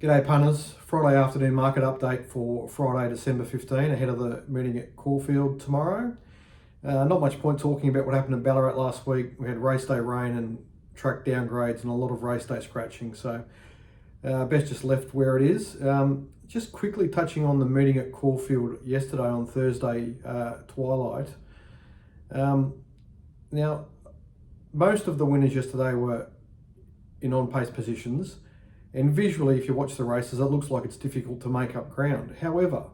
G'day punters, Friday afternoon market update for Friday, December 15, ahead of the meeting at Caulfield tomorrow. Not much point talking about what happened in Ballarat last week. We had race day rain and track downgrades and a lot of race day scratching, so best just left where it is. Just quickly touching on the meeting at Caulfield yesterday on Thursday twilight. Now, most of the winners yesterday were in on-pace positions. And visually, if you watch the races, it looks like it's difficult to make up ground. However,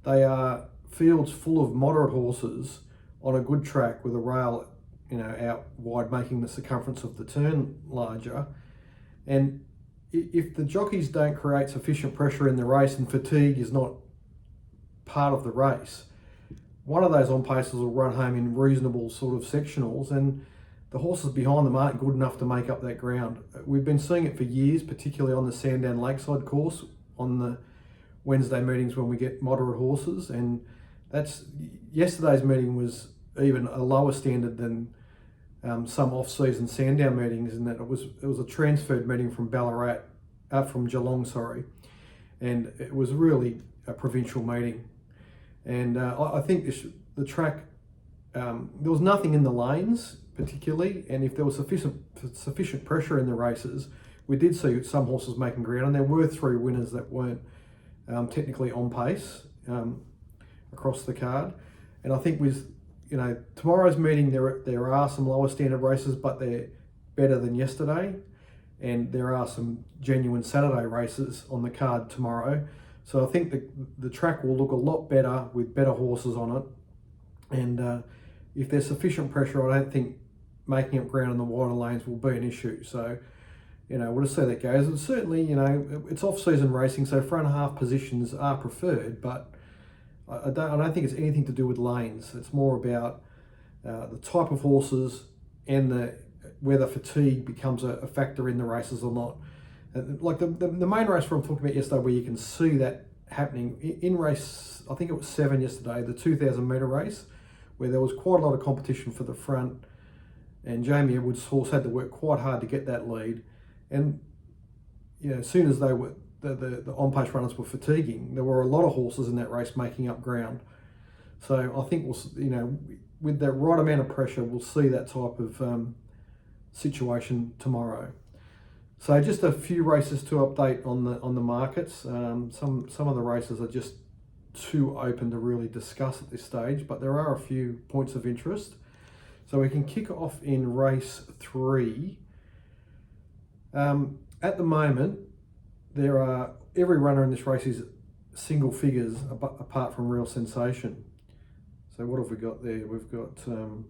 they are fields full of moderate horses on a good track with a rail, out wide, making the circumference of the turn larger. And if the jockeys don't create sufficient pressure in the race and fatigue is not part of the race, one of those on-paces will run home in reasonable sort of sectionals, and the horses behind them aren't good enough to make up that ground. We've been seeing it for years, particularly on the Sandown Lakeside course on the Wednesday meetings when we get moderate horses, and yesterday's meeting was even a lower standard than some off-season Sandown meetings, in that it was a transferred meeting from from Geelong, and it was really a provincial meeting. And I think the track, there was nothing in the lanes particularly, and if there was sufficient pressure in the races, we did see some horses making ground, and there were three winners that weren't technically on pace across the card. And I think with tomorrow's meeting, there are some lower standard races, but they're better than yesterday, and there are some genuine Saturday races on the card tomorrow. So I think the track will look a lot better with better horses on it, and if there's sufficient pressure, I don't think making up ground in the wider lanes will be an issue. So, we'll just see how that goes. And certainly, it's off-season racing, so front and half positions are preferred, but I don't think it's anything to do with lanes. It's more about the type of horses and whether fatigue becomes a factor in the races or not. Like the main race I'm talking about yesterday, where you can see that happening in race, I think it was 7 yesterday, the 2,000 metre race, where there was quite a lot of competition for the front, and Jamie Edwards' horse had to work quite hard to get that lead. And as soon as the on-pace runners were fatiguing, there were a lot of horses in that race making up ground. So I think with the right amount of pressure, we'll see that type of situation tomorrow. So just a few races to update on the markets. Some of the races are just too open to really discuss at this stage, but there are a few points of interest. So we can kick off in race 3. At the moment, every runner in this race is single figures apart from Real Sensation. So what have we got there? We've got 9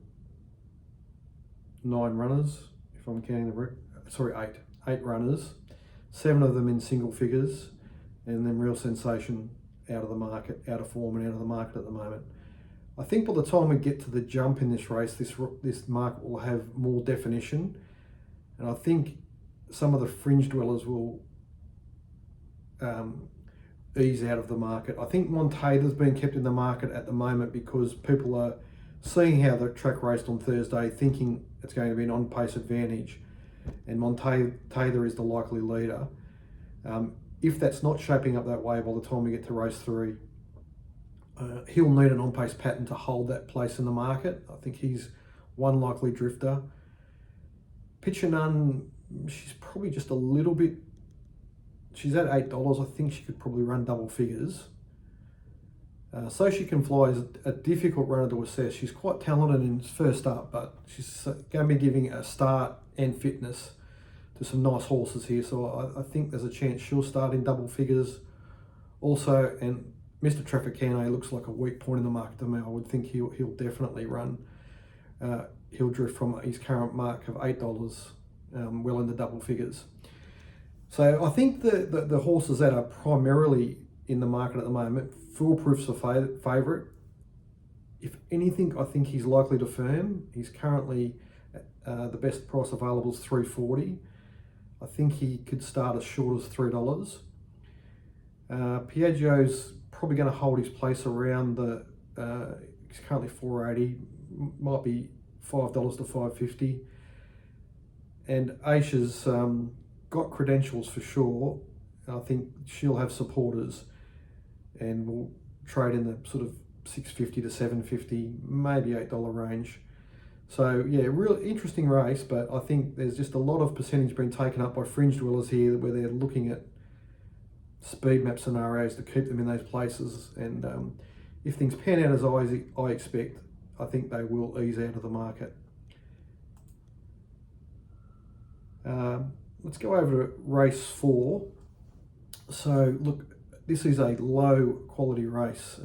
runners, if I'm counting eight runners, 7 of them in single figures, and then Real Sensation out of form and out of the market at the moment. I think by the time we get to the jump in this race, this market will have more definition, and I think some of the fringe dwellers will ease out of the market. I think Montaigre's been kept in the market at the moment because people are seeing how the track raced on Thursday, thinking it's going to be an on-pace advantage, and Montaigre is the likely leader. If that's not shaping up that way by the time we get to race 3, he'll need an on-pace pattern to hold that place in the market. I think he's one likely drifter. Pitcher None, she's probably just a little bit, she's at $8. I think she could probably run double figures. So She Can Fly is a difficult runner to assess. She's quite talented in first up, but she's going to be giving a start and fitness to some nice horses here. So I think there's a chance she'll start in double figures also. And Mr. Traficante looks like a weak point in the market to me. I would think he'll definitely run. He'll drift from his current mark of $8 well into double figures. So I think the horses that are primarily in the market at the moment, Foolproof's a favourite. If anything, I think he's likely to firm. He's currently the best price available is $3.40. I think he could start as short as $3. Piaggio's probably going to hold his place around he's currently $4.80, might be $5 to $5.50. And Aisha's got credentials for sure. I think she'll have supporters and will trade in the sort of $6.50 to $7.50, maybe $8 range. So yeah, real interesting race, but I think there's just a lot of percentage being taken up by fringe dwellers here, where they're looking at speed map scenarios to keep them in those places. And if things pan out as I expect, I think they will ease out of the market. Let's go over to race 4. So look, this is a low quality race,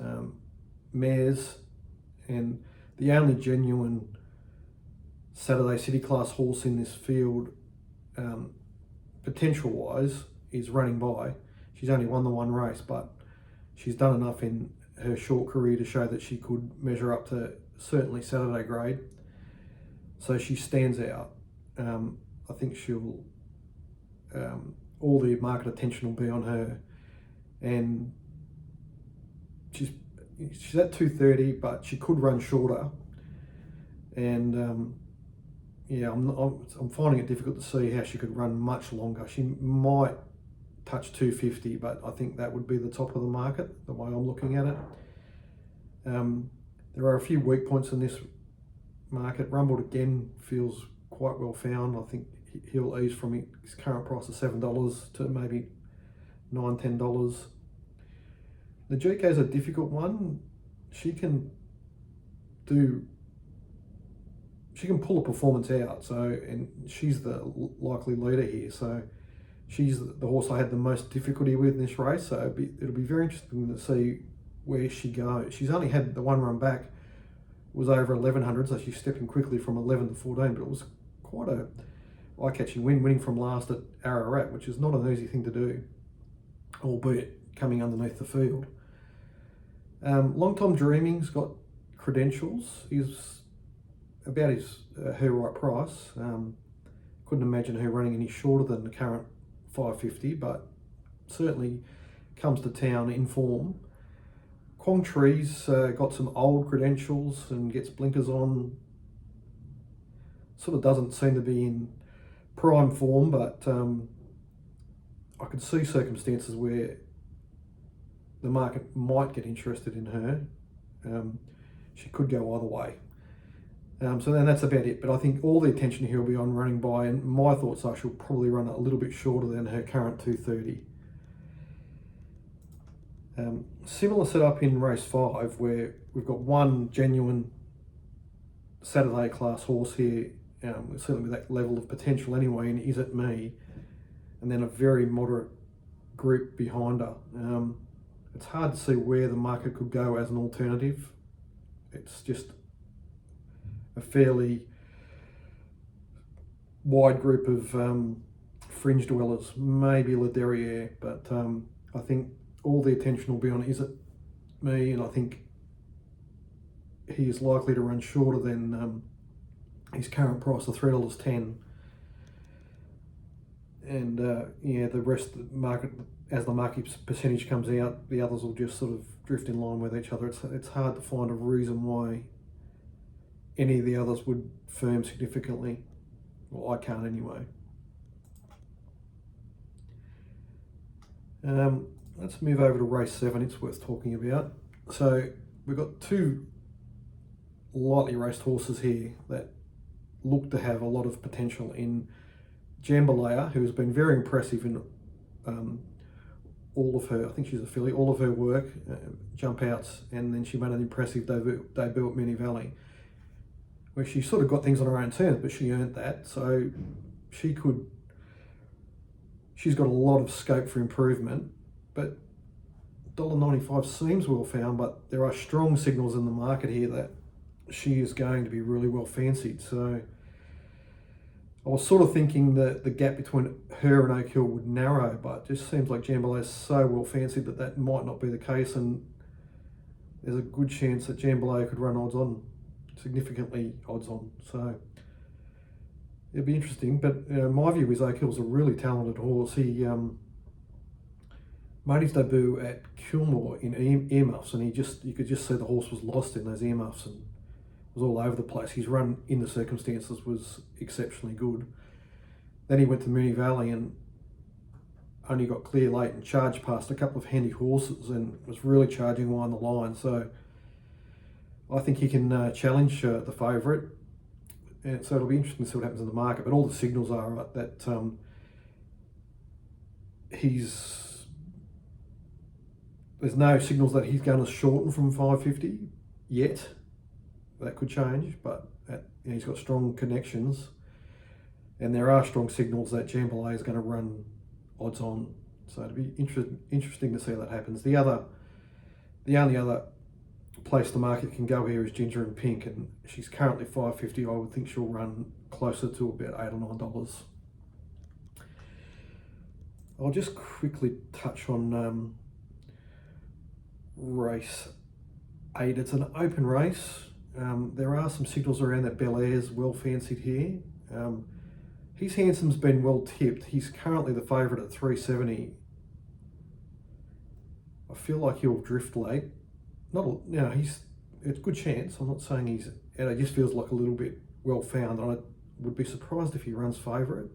mares, and the only genuine Saturday City class horse in this field, potential wise, is Running By. She's only won the one race, but she's done enough in her short career to show that she could measure up to certainly Saturday grade. So she stands out. I think she'll, all the market attention will be on her, and she's at 230, but she could run shorter. And yeah, I'm finding it difficult to see how she could run much longer. She might touch 250, but I think that would be the top of the market, the way I'm looking at it. There are a few weak points in this market. Rumbled again feels quite well found. I think he'll ease from his current price of $7 to maybe $9, $10. The GK is a difficult one. She can pull a performance out, and she's the likely leader here. So she's the horse I had the most difficulty with in this race. So it'll be very interesting to see where she goes. She's only had the one run back, was over 1100, so she's stepping quickly from 11 to 14, but it was quite a eye-catching win, winning from last at Ararat, which is not an easy thing to do, albeit coming underneath the field. Long Tom Dreaming's got credentials. He's about her right price. Couldn't imagine her running any shorter than the current 550, but certainly comes to town in form. Quang Tree's got some old credentials and gets blinkers on. Sort of doesn't seem to be in prime form, but I could see circumstances where the market might get interested in her. She could go either way. So then that's about it. But I think all the attention here will be on Running By, and my thoughts are she'll probably run a little bit shorter than her current 230. Similar setup in race 5, where we've got one genuine Saturday class horse here, certainly with that level of potential anyway, and Is It Me, and then a very moderate group behind her. It's hard to see where the market could go as an alternative. It's just a fairly wide group of fringe dwellers, maybe Le Derriere, but I think all the attention will be on Is It Me, and I think he is likely to run shorter than his current price of $3.10. And yeah, the rest of the market, as the market percentage comes out, the others will just sort of drift in line with each other. It's hard to find a reason why any of the others would firm significantly. Well, I can't anyway. Let's move over to race 7. It's worth talking about. So we've got two lightly raced horses here that look to have a lot of potential in Jambalaya, who has been very impressive in all of her, I think she's a filly, all of her work, jump outs, and then she made an impressive debut at Moonee Valley, where she sort of got things on her own terms, but she earned that. So she's got a lot of scope for improvement, but $1.95 seems well found, but there are strong signals in the market here that she is going to be really well fancied. So I was sort of thinking that the gap between her and Oak Hill would narrow, but it just seems like Jambalaya is so well fancied that that might not be the case, and there's a good chance that Jambalaya could run odds on, significantly odds on. So it'd be interesting, but my view is Oak Hill's a really talented horse. He made his debut at Kilmore in earmuffs, and you could just see the horse was lost in those earmuffs and was all over the place. His run in the circumstances was exceptionally good. Then he went to Moonee Valley and only got clear late and charged past a couple of handy horses and was really charging wide on the line. So I think he can challenge the favourite. And so it'll be interesting to see what happens in the market. But all the signals are that there's no signals that he's going to shorten from 550 yet. That could change, but he's got strong connections, and there are strong signals that Jambalaya is going to run odds on. So it'll be interesting to see how that happens. The only other place the market can go here is Ginger and Pink, and she's currently 550. I would think she'll run closer to about $8 or $9. I'll just quickly touch on race 8. It's an open race. There are some signals around that Bel Air's well fancied here. His Handsome's been well tipped. He's currently the favourite at 370. I feel like he'll drift late. It's a good chance. I'm not saying he's out. It just feels like a little bit well found. I would be surprised if he runs favourite.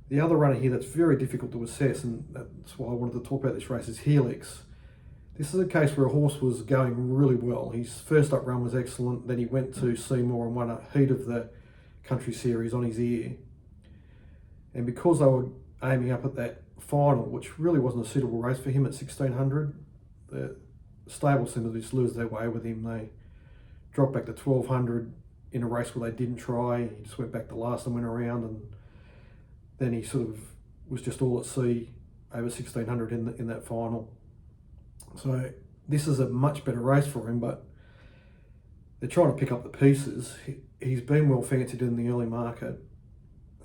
The other runner here that's very difficult to assess, and that's why I wanted to talk about this race, is Helix. This is a case where a horse was going really well. His first up run was excellent. Then he went to Seymour and won a heat of the Country Series on his ear. And because they were aiming up at that final, which really wasn't a suitable race for him at 1600, the stable seemed to just lose their way with him. They dropped back to 1200 in a race where they didn't try. He just went back to last and went around, and then he sort of was just all at sea over 1600 in that final. So this is a much better race for him, but they're trying to pick up the pieces. He's been well fancied in the early market.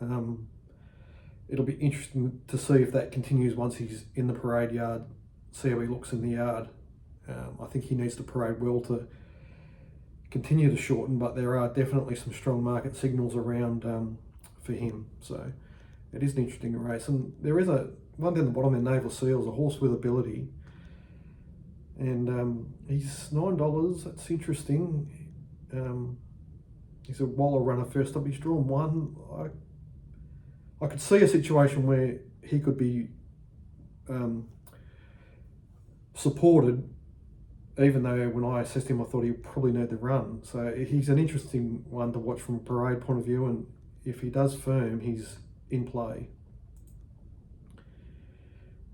It'll be interesting to see if that continues once he's in the parade yard, see how he looks in the yard. I think he needs to parade well to continue to shorten, but there are definitely some strong market signals around for him. So it is an interesting race. And there is one down the bottom there, Naval Seals, a horse with ability. And he's $9. That's interesting. He's a Waller runner first up. He's drawn 1. I could see a situation where he could be supported, even though when I assessed him I thought he'd probably need the run. So he's an interesting one to watch from a parade point of view, and if he does firm, he's in play.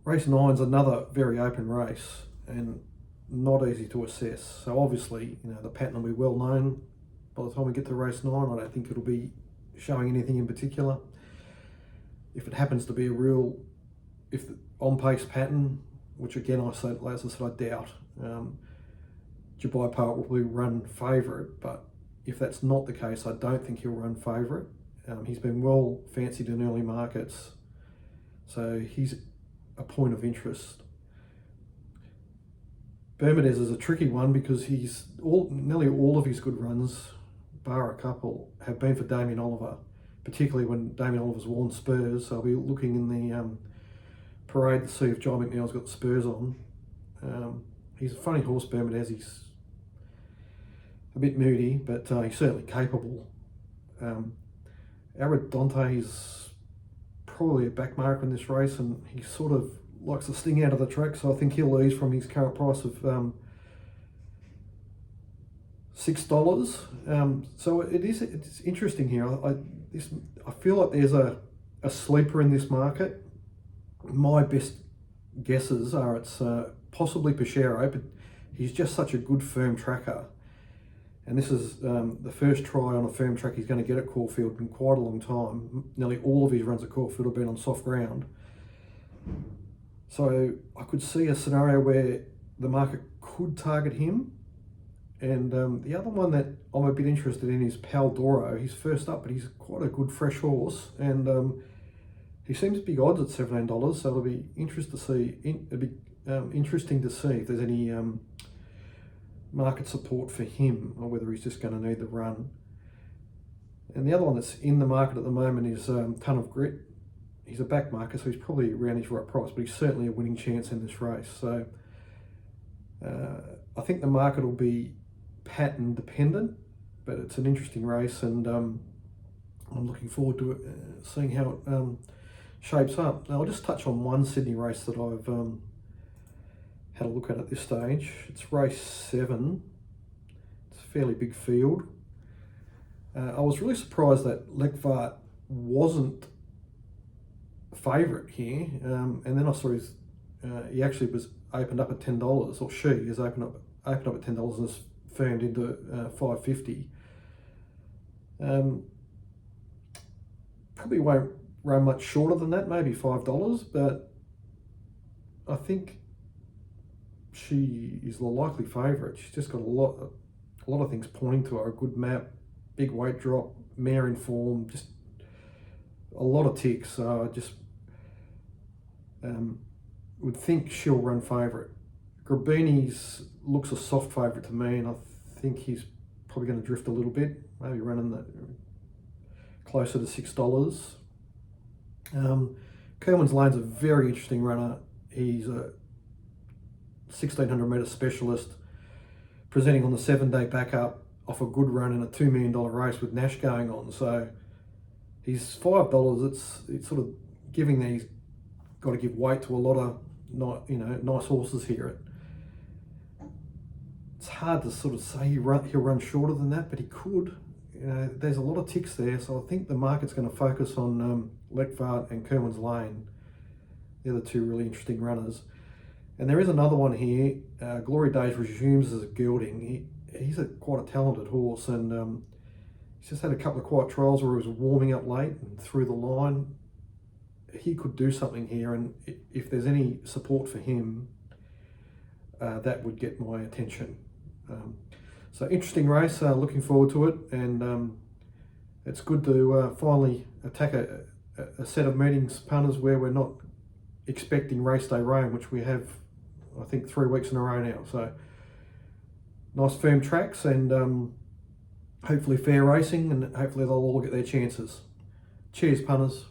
Race 9's another very open race and not easy to assess. So obviously, the pattern will be well known by the time we get to race 9. I don't think it'll be showing anything in particular. If it happens to be if the on-pace pattern, which again as I said, I doubt, Dubai Poet will probably run favourite, but if that's not the case, I don't think he'll run favourite. He's been well fancied in early markets, so he's a point of interest. Bermudez is a tricky one because nearly all of his good runs, bar a couple, have been for Damien Oliver, particularly when Damien Oliver's worn spurs. So I'll be looking in the parade to see if John McNeil's got the spurs on. He's a funny horse, Bermudez. He's a bit moody, but he's certainly capable. Aradante is probably a back marker in this race, and he sort of likes to sting out of the track, so I think he'll ease from his current price of $6. So it's interesting here. I feel like there's a sleeper in this market. My best guesses are it's possibly Pachero, but he's just such a good firm tracker. And this is the first try on a firm track he's going to get at Caulfield in quite a long time. Nearly all of his runs at Caulfield have been on soft ground. So I could see a scenario where the market could target him. And the other one that I'm a bit interested in is Paldoro. He's first up, but he's quite a good fresh horse. And he seems big odds at $17, so it'll be interesting to see if there's any market support for him, or whether he's just going to need the run. And the other one that's in the market at the moment is Ton of Grit. He's a back marker, so he's probably around his right price, but he's certainly a winning chance in this race. So I think the market will be pattern dependent, but it's an interesting race, and I'm looking forward to seeing how it shapes up. Now I'll just touch on one Sydney race that I've had a look at this stage. It's race 7. It's a fairly big field. I was really surprised that Lekvart wasn't favourite here, and then I saw he actually was opened up at $10, or she is opened up at $10 and has firmed into $5.50. Probably won't run much shorter than that, maybe $5, but I think she is the likely favourite. She's just got a lot of things pointing to her. A good map, big weight drop, mare in form, just a lot of ticks. So I just would think she'll run favourite. Grabini's looks a soft favourite to me, and I think he's probably going to drift a little bit, maybe running the closer to $6. Kerwin's Lane's a very interesting runner. He's a 1600 metre specialist, presenting on the 7-day backup off a good run in a $2 million race with Nash going on. So he's $5. It's sort of giving that he's got to give weight to a lot of nice horses here. It's hard to sort of say he'll run shorter than that, but he could. There's a lot of ticks there, so I think the market's going to focus on Lekvart and Kerwin's Lane. They're the two really interesting runners. And there is another one here. Glory Days resumes as a gelding. He's quite a talented horse, and he's just had a couple of quiet trials where he was warming up late and through the line. He could do something here, and if there's any support for him, that would get my attention. So interesting race, looking forward to it, and it's good to finally attack a set of meetings, punters, where we're not expecting race day rain, which we have, I think, 3 weeks in a row now. So nice firm tracks, and hopefully fair racing, and hopefully they'll all get their chances. Cheers, punters.